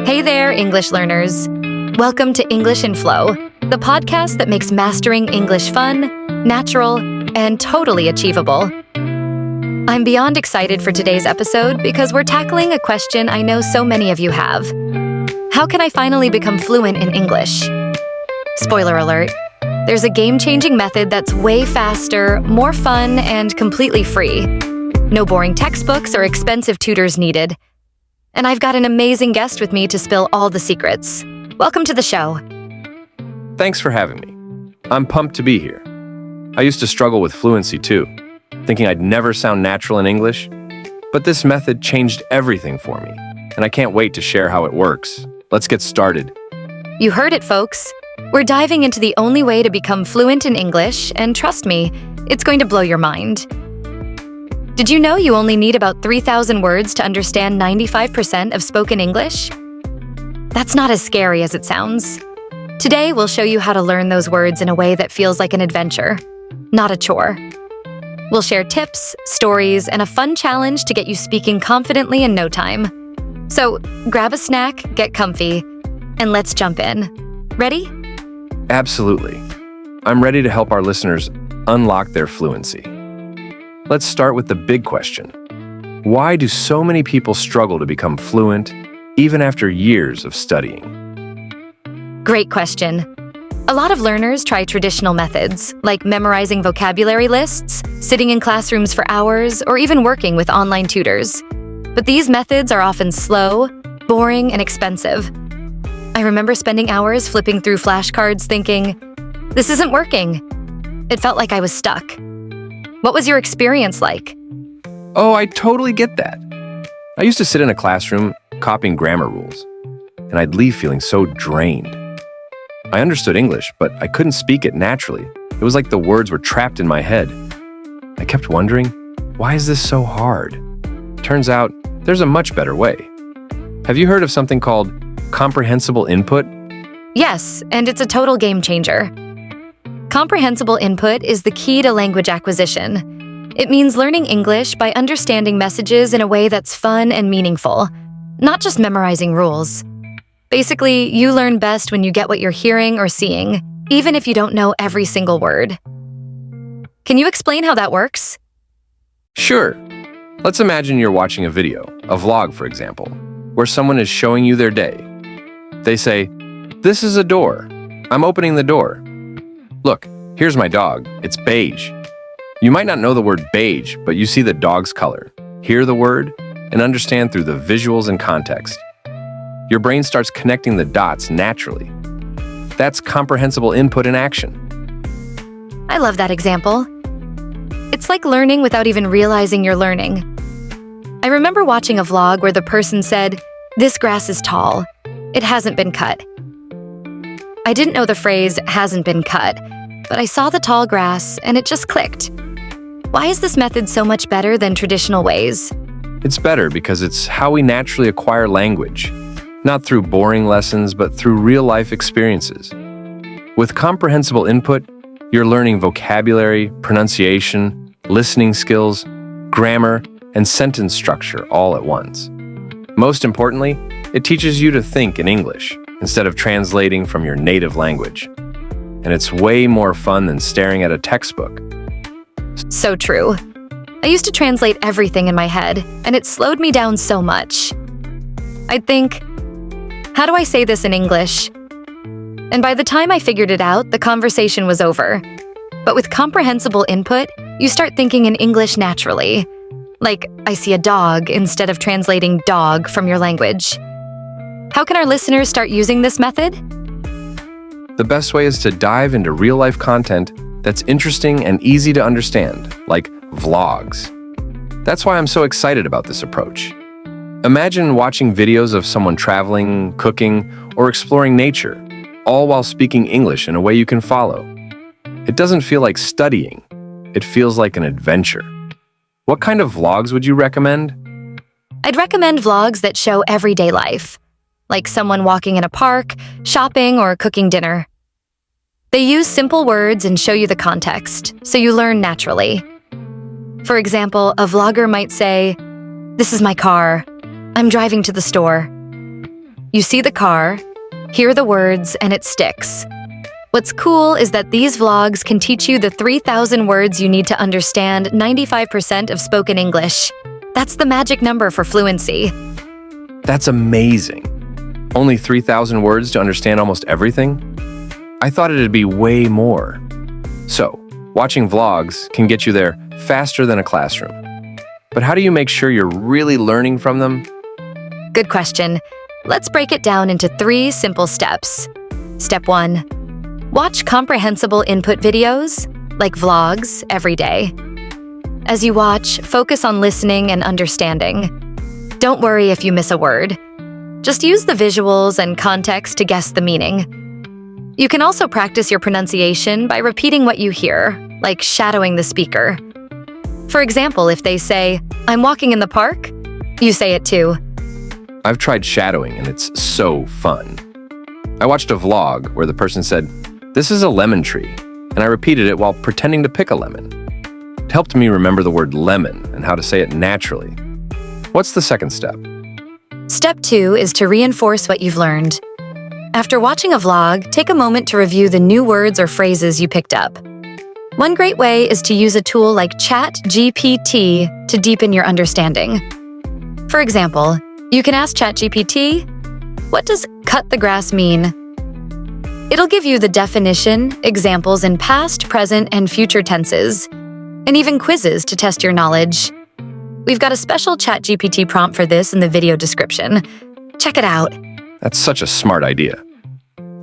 Hey there, English learners. Welcome to English in Flow, the podcast that makes mastering English fun, natural, and totally achievable. I'm beyond excited for today's episode because we're tackling a question I know so many of you have. How can I finally become fluent in English? Spoiler alert, there's a game-changing method that's way faster, more fun, and completely free. No boring textbooks or expensive tutors needed. And I've got an amazing guest with me to spill all the secrets. Welcome to the show. Thanks for having me. I'm pumped to be here. I used to struggle with fluency too, thinking I'd never sound natural in English. But this method changed everything for me, and I can't wait to share how it works. Let's get started. You heard it, folks. We're diving into the only way to become fluent in English, and trust me, it's going to blow your mind. Did you know you only need about 3,000 words to understand 95% of spoken English? That's not as scary as it sounds. Today, we'll show you how to learn those words in a way that feels like an adventure, not a chore. We'll share tips, stories, and a fun challenge to get you speaking confidently in no time. So, grab a snack, get comfy, and let's jump in. Ready? Absolutely. I'm ready to help our listeners unlock their fluency. Let's start with the big question. Why do so many people struggle to become fluent, even after years of studying? Great question. A lot of learners try traditional methods, like memorizing vocabulary lists, sitting in classrooms for hours, or even working with online tutors. But these methods are often slow, boring, and expensive. I remember spending hours flipping through flashcards thinking, this isn't working. It felt like I was stuck. What was your experience like? Oh, I totally get that. I used to sit in a classroom copying grammar rules, and I'd leave feeling so drained. I understood English, but I couldn't speak it naturally. It was like the words were trapped in my head. I kept wondering, why is this so hard? Turns out, there's a much better way. Have you heard of something called Comprehensible input? Yes, and it's a total game changer. Comprehensible input is the key to language acquisition. It means learning English by understanding messages in a way that's fun and meaningful, not just memorizing rules. Basically, you learn best when you get what you're hearing or seeing, even if you don't know every single word. Can you explain how that works? Sure. Let's imagine you're watching a video, a vlog for example, where someone is showing you their day. They say, "This is a door. I'm opening the door. Look, here's my dog. It's beige." You might not know the word beige, but you see the dog's color, hear the word, and understand through the visuals and context. Your brain starts connecting the dots naturally. That's comprehensible input in action. I love that example. It's like learning without even realizing you're learning. I remember watching a vlog where the person said, "This grass is tall. It hasn't been cut." I didn't know the phrase "hasn't been cut," but I saw the tall grass and it just clicked. Why is this method so much better than traditional ways? It's better because it's how we naturally acquire language, not through boring lessons, but through real-life experiences. With comprehensible input, you're learning vocabulary, pronunciation, listening skills, grammar, and sentence structure all at once. Most importantly, it teaches you to think in English instead of translating from your native language. And it's way more fun than staring at a textbook. So true. I used to translate everything in my head, and it slowed me down so much. I'd think, how do I say this in English? And by the time I figured it out, the conversation was over. But with comprehensible input, you start thinking in English naturally. Like, I see a dog instead of translating dog from your language. How can our listeners start using this method? The best way is to dive into real-life content that's interesting and easy to understand, like vlogs. That's why I'm so excited about this approach. Imagine watching videos of someone traveling, cooking, or exploring nature, all while speaking English in a way you can follow. It doesn't feel like studying. It feels like an adventure. What kind of vlogs would you recommend? I'd recommend vlogs that show everyday life, like someone walking in a park, shopping, or cooking dinner. They use simple words and show you the context, so you learn naturally. For example, a vlogger might say, "This is my car. I'm driving to the store." you see the car, hear the words, and it sticks. What's cool is that these vlogs can teach you the 3,000 words you need to understand 95% of spoken English. That's the magic number for fluency. That's amazing. Only 3,000 words to understand almost everything? I thought it'd be way more. So, watching vlogs can get you there faster than a classroom. But how do you make sure you're really learning from them? Good question. Let's break it down into 3 simple steps. Step 1. Watch comprehensible input videos, like vlogs, every day. As you watch, focus on listening and understanding. Don't worry if you miss a word. Just use the visuals and context to guess the meaning. You can also practice your pronunciation by repeating what you hear, like shadowing the speaker. For example, if they say, "I'm walking in the park," you say it too. I've tried shadowing and it's so fun. I watched a vlog where the person said, "This is a lemon tree," and I repeated it while pretending to pick a lemon. It helped me remember the word lemon and how to say it naturally. What's the second step? Step 2 is to reinforce what you've learned. After watching a vlog, take a moment to review the new words or phrases you picked up. One great way is to use a tool like ChatGPT to deepen your understanding. For example, you can ask ChatGPT, "What does cut the grass mean?" It'll give you the definition, examples in past, present, and future tenses, and even quizzes to test your knowledge. We've got a special ChatGPT prompt for this in the video description. Check it out. That's such a smart idea.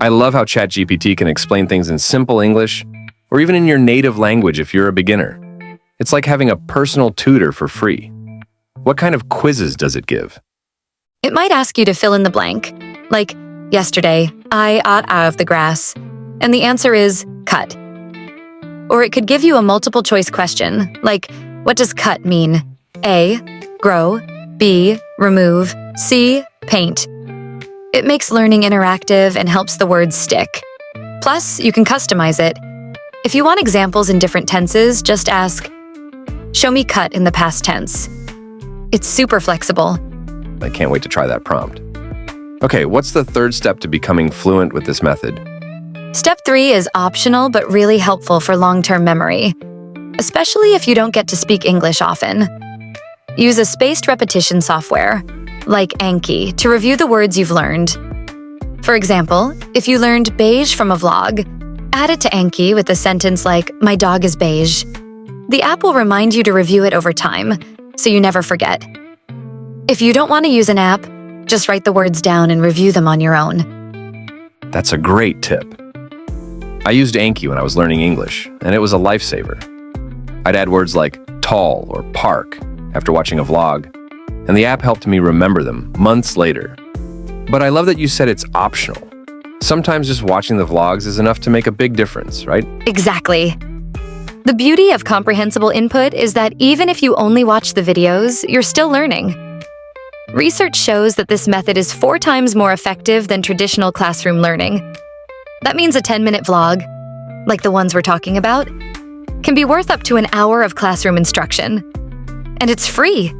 I love how ChatGPT can explain things in simple English, or even in your native language if you're a beginner. It's like having a personal tutor for free. What kind of quizzes does it give? It might ask you to fill in the blank, like, "Yesterday, I ate out of the grass," and the answer is cut. Or it could give you a multiple choice question, like, "What does cut mean?" A, grow, B, remove, C, paint. It makes learning interactive and helps the words stick. Plus, you can customize it. If you want examples in different tenses, just ask, "Show me cut in the past tense." It's super flexible. I can't wait to try that prompt. Okay, what's the third step to becoming fluent with this method? Step 3 is optional but really helpful for long-term memory, especially if you don't get to speak English often. Use a spaced repetition software, like Anki, to review the words you've learned. For example, if you learned beige from a vlog, add it to Anki with a sentence like, "My dog is beige." The app will remind you to review it over time, so you never forget. If you don't want to use an app, just write the words down and review them on your own. That's a great tip. I used Anki when I was learning English, and it was a lifesaver. I'd add words like tall or park after watching a vlog, and the app helped me remember them months later. But I love that you said it's optional. Sometimes just watching the vlogs is enough to make a big difference, right? Exactly. The beauty of comprehensible input is that even if you only watch the videos, you're still learning. Research shows that this method is 4 times more effective than traditional classroom learning. That means a 10-minute vlog, like the ones we're talking about, can be worth up to an hour of classroom instruction. And it's free.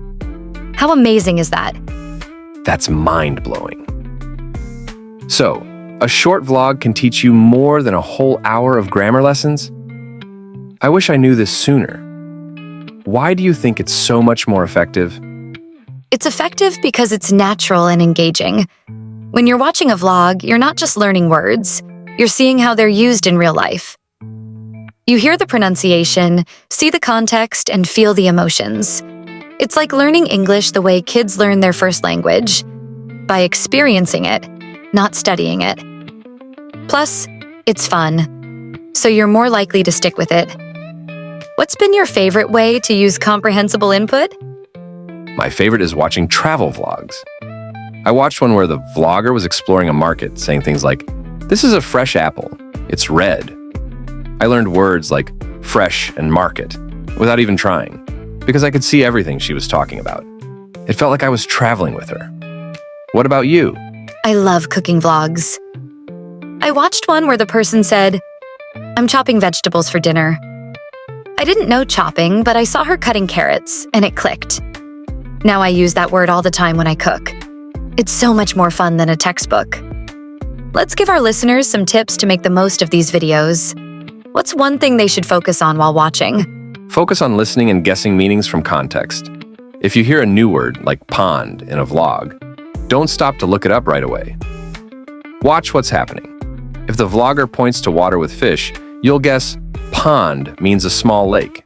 How amazing is that? That's mind-blowing. So, a short vlog can teach you more than a whole hour of grammar lessons? I wish I knew this sooner. Why do you think it's so much more effective? It's effective because it's natural and engaging. When you're watching a vlog, you're not just learning words, you're seeing how they're used in real life. You hear the pronunciation, see the context, and feel the emotions. It's like learning English the way kids learn their first language, by experiencing it, not studying it. Plus, it's fun, so you're more likely to stick with it. What's been your favorite way to use comprehensible input? My favorite is watching travel vlogs. I watched one where the vlogger was exploring a market, saying things like, "This is a fresh apple. It's red." I learned words like fresh and market without even trying, because I could see everything she was talking about. It felt like I was traveling with her. What about you? I love cooking vlogs. I watched one where the person said, "I'm chopping vegetables for dinner." I didn't know chopping, but I saw her cutting carrots, and it clicked. Now I use that word all the time when I cook. It's so much more fun than a textbook. Let's give our listeners some tips to make the most of these videos. What's one thing they should focus on while watching? Focus on listening and guessing meanings from context. If you hear a new word, like pond, in a vlog, don't stop to look it up right away. Watch what's happening. If the vlogger points to water with fish, you'll guess pond means a small lake.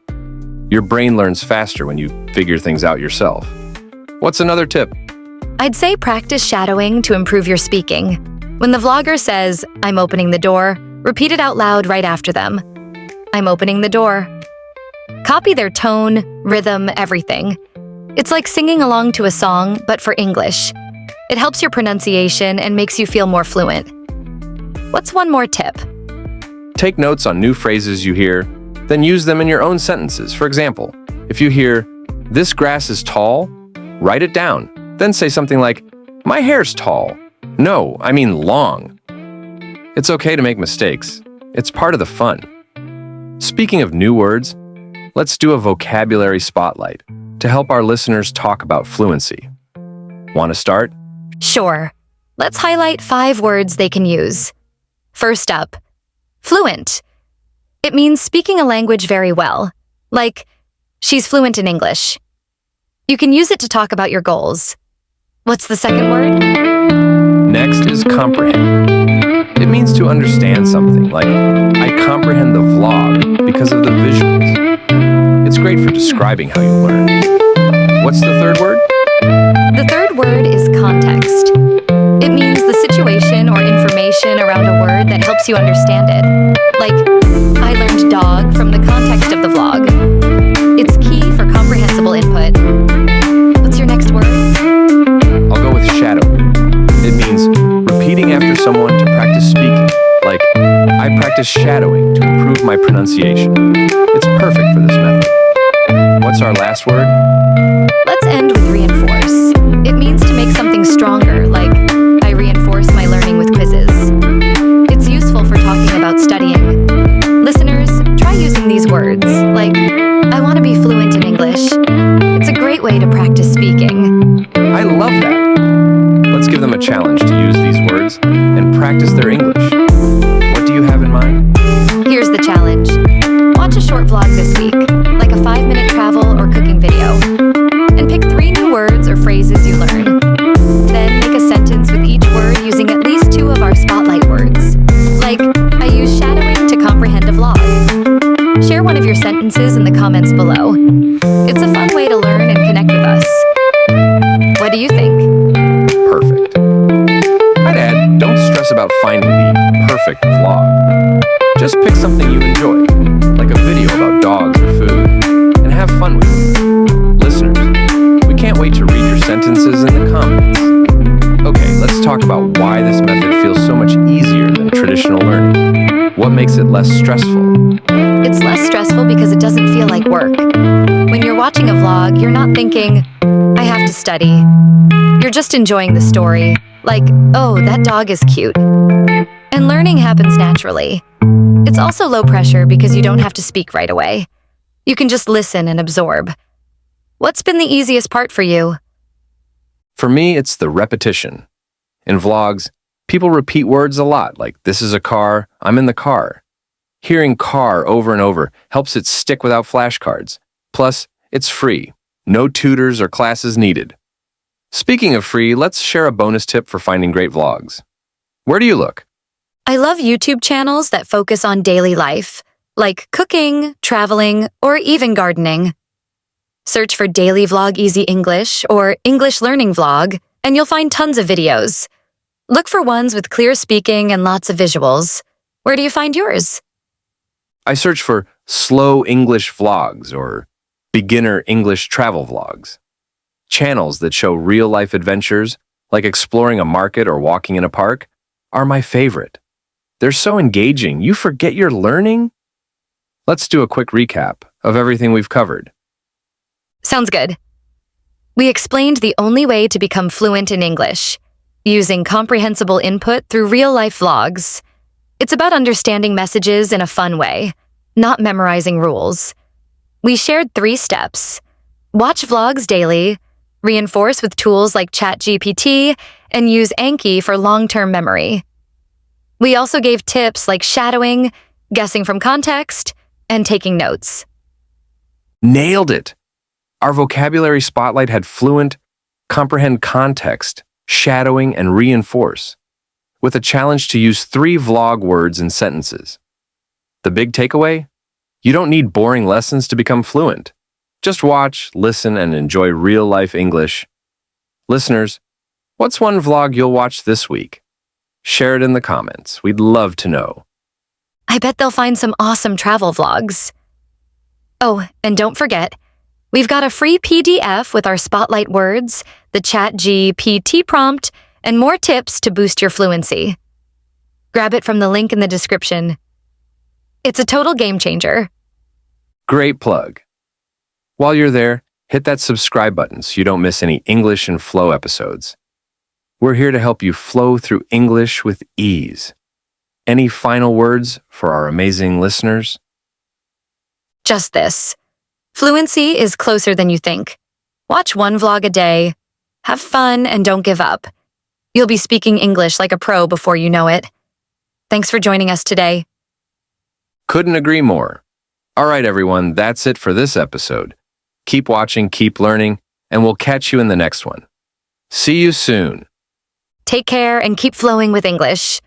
Your brain learns faster when you figure things out yourself. What's another tip? I'd say practice shadowing to improve your speaking. When the vlogger says, "I'm opening the door," repeat it out loud right after them. "I'm opening the door." Copy their tone, rhythm, everything. It's like singing along to a song, but for English. It helps your pronunciation and makes you feel more fluent. What's one more tip? Take notes on new phrases you hear, then use them in your own sentences. For example, if you hear, "This grass is tall," write it down. Then say something like, "My hair's tall." No, I mean long. It's okay to make mistakes. It's part of the fun. Speaking of new words, let's do a vocabulary spotlight to help our listeners talk about fluency. Want to start? Sure. Let's highlight 5 words they can use. First up, fluent. It means speaking a language very well, like, "She's fluent in English." You can use it to talk about your goals. What's the second word? Next is comprehend. It means to understand something, like, "I comprehend the vlog because of the visuals." It's great for describing how you learn. What's the third word? The third word is context. It means the situation or information around a word that helps you understand it. Like, I learned dog from the context of the vlog. It's key for comprehensible input. What's your next word? I'll go with shadow. It means repeating after someone to practice speaking, like, "I practice shadowing to improve my pronunciation." It's perfect for this method. What's our last word? Let's end with reinforce. It means to make something stronger, like, I reinforce my learning with quizzes. It's useful for talking about studying. Listeners, try using these words, like, I want to be fluent in English. It's a great way to practice speaking. I love that. Let's give them a challenge to use these words and practice their English. What do you have in mind? Here's the challenge. Watch a short vlog this week, like a 5-minute travel or cooking video, and pick 3 new words or phrases you learn. Then make a sentence with each word using at least 2 of our spotlight words, like, I use shadowing to comprehend a vlog. Share one of your sentences in the comments below. It's a fun way to learn and connect with us. What do you think? Perfect. I'd add, don't stress about finding the perfect vlog. Just pick something you enjoy, like a video about dogs or food, and have fun with it. Listeners, we can't wait to read your sentences in the comments. Okay, let's talk about why this method feels so much easier than traditional learning. What makes it less stressful? It's less stressful because it doesn't feel like work. When you're watching a vlog, you're not thinking, I have to study. You're just enjoying the story, like, oh, that dog is cute. And learning happens naturally. It's also low pressure because you don't have to speak right away. You can just listen and absorb. What's been the easiest part for you? For me, it's the repetition. In vlogs, people repeat words a lot, like, this is a car, I'm in the car. Hearing car over and over helps it stick without flashcards. Plus, it's free. No tutors or classes needed. Speaking of free, let's share a bonus tip for finding great vlogs. Where do you look? I love YouTube channels that focus on daily life, like cooking, traveling, or even gardening. Search for Daily Vlog Easy English or English Learning Vlog, and you'll find tons of videos. Look for ones with clear speaking and lots of visuals. Where do you find yours? I search for slow English vlogs or beginner English travel vlogs. Channels that show real-life adventures, like exploring a market or walking in a park, are my favorite. They're so engaging, you forget you're learning. Let's do a quick recap of everything we've covered. Sounds good. We explained the only way to become fluent in English, using comprehensible input through real-life vlogs. It's about understanding messages in a fun way, not memorizing rules. We shared 3 steps. Watch vlogs daily, reinforce with tools like ChatGPT, and use Anki for long-term memory. We also gave tips like shadowing, guessing from context, and taking notes. Nailed it! Our vocabulary spotlight had fluent, comprehend context, shadowing, and reinforce, with a challenge to use 3 vlog words and sentences. The big takeaway? You don't need boring lessons to become fluent. Just watch, listen, and enjoy real-life English. Listeners, what's one vlog you'll watch this week? Share it in the comments. We'd love to know. I bet they'll find some awesome travel vlogs. Oh, and don't forget, we've got a free PDF with our spotlight words, the ChatGPT prompt, and more tips to boost your fluency. Grab it from the link in the description. It's a total game changer. Great plug. While you're there, hit that subscribe button so you don't miss any English and Flow episodes. We're here to help you flow through English with ease. Any final words for our amazing listeners? Just this. Fluency is closer than you think. Watch one vlog a day. Have fun and don't give up. You'll be speaking English like a pro before you know it. Thanks for joining us today. Couldn't agree more. All right, everyone, that's it for this episode. Keep watching, keep learning, and we'll catch you in the next one. See you soon. Take care and keep flowing with English.